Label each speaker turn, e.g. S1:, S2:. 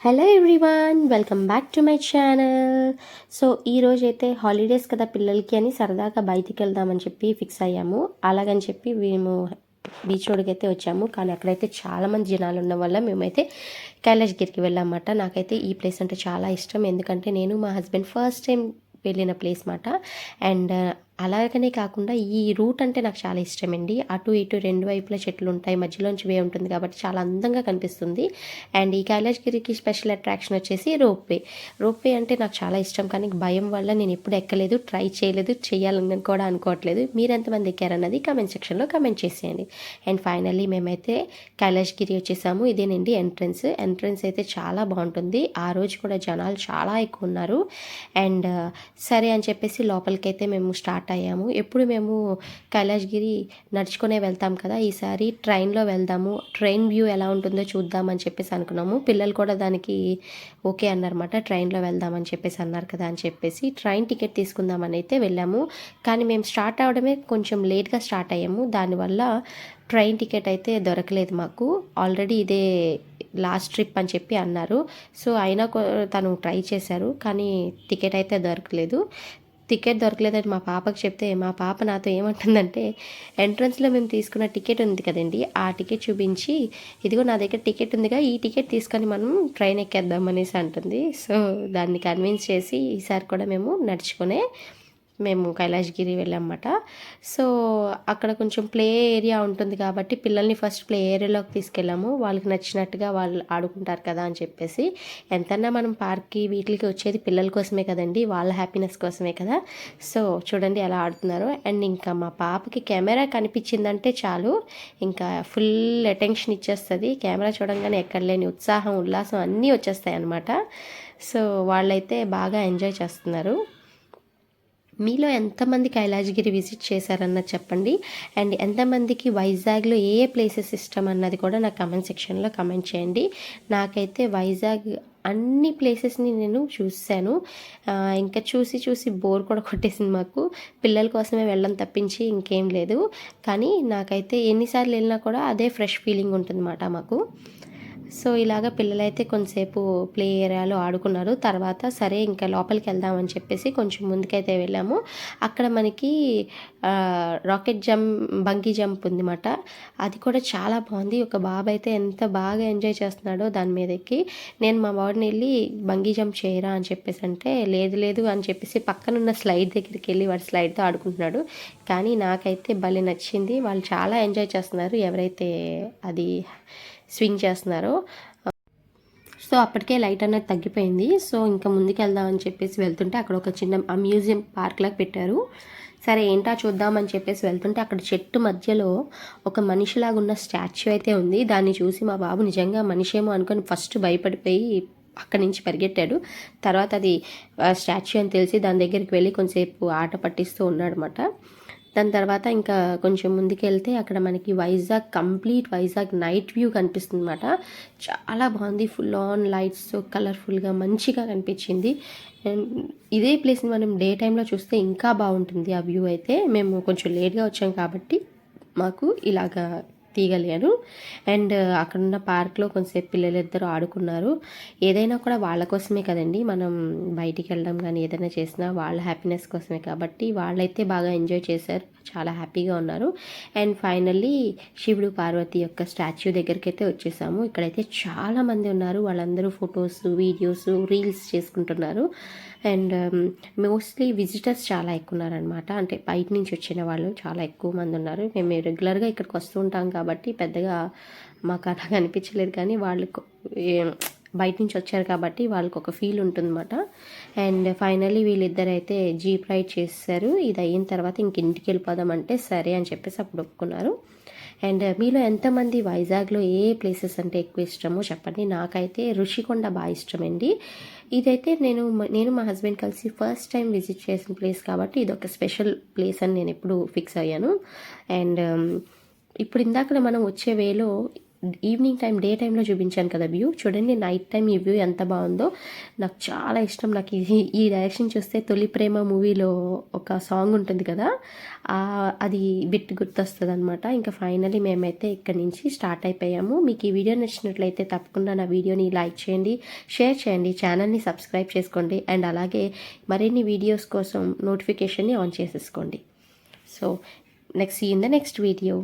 S1: Hello everyone, welcome back to my channel. So ఈరోజైతే holidays కదా పిల్లలకి అని సరదాగా బయటికి వెళ్దామని చెప్పి ఫిక్స్ అయ్యాము. అలాగని చెప్పి మేము బీచ్ రోడ్కి అయితే వచ్చాము. కానీ అక్కడైతే చాలామంది జనాలు ఉండడం వల్ల మేమైతే కైలాసగిరికి వెళ్ళామన్నమాట. నాకైతే ఈ ప్లేస్ అంటే చాలా ఇష్టం, ఎందుకంటే నేను మా హస్బెండ్ ఫస్ట్ టైం వెళ్ళిన ప్లేస్ మాట. అండ్ అలాగనే కాకుండా ఈ రూట్ అంటే నాకు చాలా ఇష్టమండి. అటు ఇటు రెండు వైపులా చెట్లు ఉంటాయి, మధ్యలోంచి వే ఉంటుంది కాబట్టి చాలా అందంగా కనిపిస్తుంది. అండ్ ఈ కైలాసగిరికి స్పెషల్ అట్రాక్షన్ వచ్చేసి రోప్వే అంటే నాకు చాలా ఇష్టం, కానీ భయం వల్ల నేను ఎప్పుడు ఎక్కలేదు, ట్రై చేయలేదు, చేయాలని కూడా అనుకోవట్లేదు. మీరు ఎంతమంది ఎక్కారన్నది కామెంట్ సెక్షన్లో కామెంట్ చేసేయండి. అండ్ ఫైనల్లీ మేమైతే కైలాసగిరి వచ్చేసాము. ఇదేనండి ఎంట్రన్స్ అయితే చాలా బాగుంటుంది. ఆ రోజు కూడా జనాలు చాలా ఎక్కువ ఉన్నారు. అండ్ సరే అని చెప్పేసి లోపలికైతే మేము స్టార్ట్ అయ్యాము. ఎప్పుడు మేము కైలాసగిరి నడుచుకునే వెళ్తాం కదా, ఈసారి ట్రైన్లో వెళ్దాము, ట్రైన్ వ్యూ ఎలా ఉంటుందో చూద్దామని చెప్పేసి అనుకున్నాము. పిల్లలు కూడా దానికి ఓకే అన్నారన్నమాట. ట్రైన్లో వెళ్దామని చెప్పేసి అన్నారు కదా అని చెప్పేసి ట్రైన్ టికెట్ తీసుకుందామని అయితే వెళ్ళాము. కానీ మేము స్టార్ట్ అవడమే కొంచెం లేట్గా స్టార్ట్ అయ్యాము. దానివల్ల ట్రైన్ టికెట్ అయితే దొరకలేదు మాకు. ఆల్రెడీ ఇదే లాస్ట్ ట్రిప్ అని చెప్పి అన్నారు. సో అయినా తను ట్రై చేశారు, కానీ టికెట్ అయితే దొరకలేదని మా పాపకు చెప్తే మా పాప నాతో ఏమంటుందంటే, ఎంట్రన్స్లో మేము తీసుకున్న టికెట్ ఉంది కదండి, ఆ టికెట్ చూపించి ఇదిగో నా దగ్గర టికెట్ ఉందిగా, ఈ టికెట్ తీసుకొని మనం ట్రైన్ ఎక్కేద్దాం అనేసి అంటుంది. సో దాన్ని కన్విన్స్ చేసి ఈసారి కూడా మేము కైలాసగిరి వెళ్ళామన్నమాట. సో అక్కడ కొంచెం ప్లే ఏరియా ఉంటుంది కాబట్టి పిల్లల్ని ఫస్ట్ ప్లే ఏరియాలోకి తీసుకెళ్ళాము. వాళ్ళకి నచ్చినట్టుగా వాళ్ళు ఆడుకుంటారు కదా అని చెప్పేసి. ఎంతన్నా మనం పార్క్కి వీటికి వచ్చేది పిల్లల కోసమే కదండి, వాళ్ళ హ్యాపీనెస్ కోసమే కదా. సో చూడండి ఎలా ఆడుతున్నారు. అండ్ ఇంకా మా పాపకి కెమెరా కనిపించిందంటే చాలు, ఇంకా ఫుల్ అటెన్షన్ ఇచ్చేస్తుంది. కెమెరా చూడంగానే ఎక్కడ లేని ఉత్సాహం, ఉల్లాసం అన్నీ వచ్చేస్తాయి అన్నమాట. సో వాళ్ళైతే బాగా ఎంజాయ్ చేస్తున్నారు. మీలో ఎంతమంది కైలాసగిరి విజిట్ చేశారన్నది చెప్పండి. అండ్ ఎంతమందికి వైజాగ్లో ఏ ప్లేసెస్ ఇష్టం అన్నది కూడా నాకు కమెంట్ సెక్షన్లో కమెంట్ చేయండి. నాకైతే వైజాగ్ అన్ని ప్లేసెస్ని నేను చూశాను. ఇంకా చూసి బోర్ కూడా కొట్టేసింది మాకు. పిల్లల కోసమే వెళ్ళడం తప్పించి ఇంకేం లేదు. కానీ నాకైతే ఎన్నిసార్లు వెళ్ళినా కూడా అదే ఫ్రెష్ ఫీలింగ్ ఉంటుందన్నమాట మాకు. సో ఇలాగ పిల్లలైతే కొంతసేపు ప్లే ఏరియాలో ఆడుకున్నారు. తర్వాత సరే ఇంకా లోపలికి వెళ్దామని చెప్పేసి కొంచెం ముందుకైతే వెళ్ళాము. అక్కడ మనకి బంగీ జంప్ ఉందన్నమాట. అది కూడా చాలా బాగుంది. ఒక బాబు అయితే ఎంత బాగా ఎంజాయ్ చేస్తున్నాడో దాని మీద ఎక్కి. నేను మా వాడిని వెళ్ళి బంగీ జంప్ చేయరా అని చెప్పేసి అంటే లేదు అని చెప్పేసి పక్కనున్న స్లైడ్ దగ్గరికి వెళ్ళి వాడు స్లైడ్తో ఆడుకుంటున్నాడు. కానీ నాకైతే భలే నచ్చింది. వాళ్ళు చాలా ఎంజాయ్ చేస్తున్నారు ఎవరైతే అది స్వింగ్ చేస్తున్నారో. సో అప్పటికే లైట్ అనేది తగ్గిపోయింది. సో ఇంకా ముందుకు వెళ్దామని చెప్పేసి వెళ్తుంటే అక్కడ ఒక చిన్న మ్యూజియం పార్క్ లాగా పెట్టారు. సరే ఏంటా చూద్దామని చెప్పేసి వెళ్తుంటే అక్కడ చెట్టు మధ్యలో ఒక మనిషిలాగా ఉన్న స్టాచ్యూ అయితే ఉంది. దాన్ని చూసి మా బాబు నిజంగా మనిషేమో అనుకొని ఫస్ట్ భయపడిపోయి అక్కడి నుంచి పరిగెట్టాడు. తర్వాత అది స్టాచ్యూ అని తెలిసి దాని దగ్గరికి వెళ్ళి కొంచెంసేపు ఆట పట్టిస్తూ ఉన్నాడనమాట. దాని తర్వాత ఇంకా కొంచెం ముందుకెళ్తే అక్కడ మనకి కంప్లీట్ వైజాగ్ నైట్ వ్యూ కనిపిస్తుంది అనమాట. చాలా బాగుంది. ఫుల్ ఆన్ లైట్స్ కలర్ఫుల్గా మంచిగా కనిపించింది. అండ్ ఇదే ప్లేస్ని మనం డే టైంలో చూస్తే ఇంకా బాగుంటుంది ఆ వ్యూ అయితే. మేము కొంచెం లేట్గా వచ్చాం కాబట్టి మాకు ఇలాగా తీయగలిగాను. అండ్ అక్కడున్న పార్క్లో కొంచెంసేపు పిల్లలిద్దరూ ఆడుకున్నారు. ఏదైనా కూడా వాళ్ళ కోసమే కదండి, మనం బయటికి వెళ్ళడం కానీ ఏదైనా చేసినా వాళ్ళ హ్యాపీనెస్ కోసమే కాబట్టి వాళ్ళైతే బాగా ఎంజాయ్ చేశారు, చాలా హ్యాపీగా ఉన్నారు. అండ్ ఫైనల్లీ శివుడు పార్వతి యొక్క స్టాచ్యూ దగ్గరికి అయితే వచ్చేసాము. ఇక్కడైతే చాలామంది ఉన్నారు. వాళ్ళందరూ ఫొటోస్, వీడియోస్, రీల్స్ చేసుకుంటున్నారు. అండ్ మోస్ట్లీ విజిటర్స్ చాలా ఎక్కువ ఉన్నారనమాట. అంటే బయట నుంచి వచ్చిన వాళ్ళు చాలా ఎక్కువ మంది ఉన్నారు. మేము రెగ్యులర్గా ఇక్కడికి వస్తూ ఉంటాం కాబట్టి పెద్దగా మాకు అలా అనిపించలేదు, కానీ వాళ్ళకు బయట నుంచి వచ్చారు కాబట్టి వాళ్ళకి ఒక ఫీల్ ఉంటుందన్నమాట. అండ్ ఫైనల్లీ వీళ్ళిద్దరైతే జీప్ రైడ్ చేశారు. ఇది అయిన తర్వాత ఇంక ఇంటికి వెళ్ళిపోదామంటే సరే అని చెప్పేసి అప్పుడు ఒప్పుకున్నారు. అండ్ మీలో ఎంతమంది వైజాగ్లో ఏ ప్లేసెస్ అంటే ఎక్కువ ఇష్టమో చెప్పండి. నాకైతే ఋషికొండ బాగా ఇష్టమండి. ఇదైతే నేను మా హస్బెండ్ కలిసి ఫస్ట్ టైం విజిట్ చేసిన ప్లేస్ కాబట్టి ఇది ఒక స్పెషల్ ప్లేస్ అని నేను ఎప్పుడు ఫిక్స్ అయ్యాను. అండ్ ఇప్పుడు ఇందాక మనం వచ్చే వేలో ఈవినింగ్ టైం డే టైంలో చూపించాను కదా వ్యూ, చూడండి నైట్ టైం ఈ వ్యూ ఎంత బాగుందో. నాకు చాలా ఇష్టం. నాకు ఈ డైరెక్షన్ చూస్తే తొలి ప్రేమ మూవీలో ఒక సాంగ్ ఉంటుంది కదా, అది బిట్ గుర్తొస్తుంది అనమాట. ఇంకా ఫైనలీ మేమైతే ఇక్కడి నుంచి స్టార్ట్ అయిపోయాము. మీకు ఈ వీడియో నచ్చినట్లయితే తప్పకుండా నా వీడియోని లైక్ చేయండి, షేర్ చేయండి, ఛానల్ని సబ్స్క్రైబ్ చేసుకోండి, అండ్ అలాగే మరిన్ని వీడియోస్ కోసం నోటిఫికేషన్ని ఆన్ చేసేసుకోండి. So next see in the next video.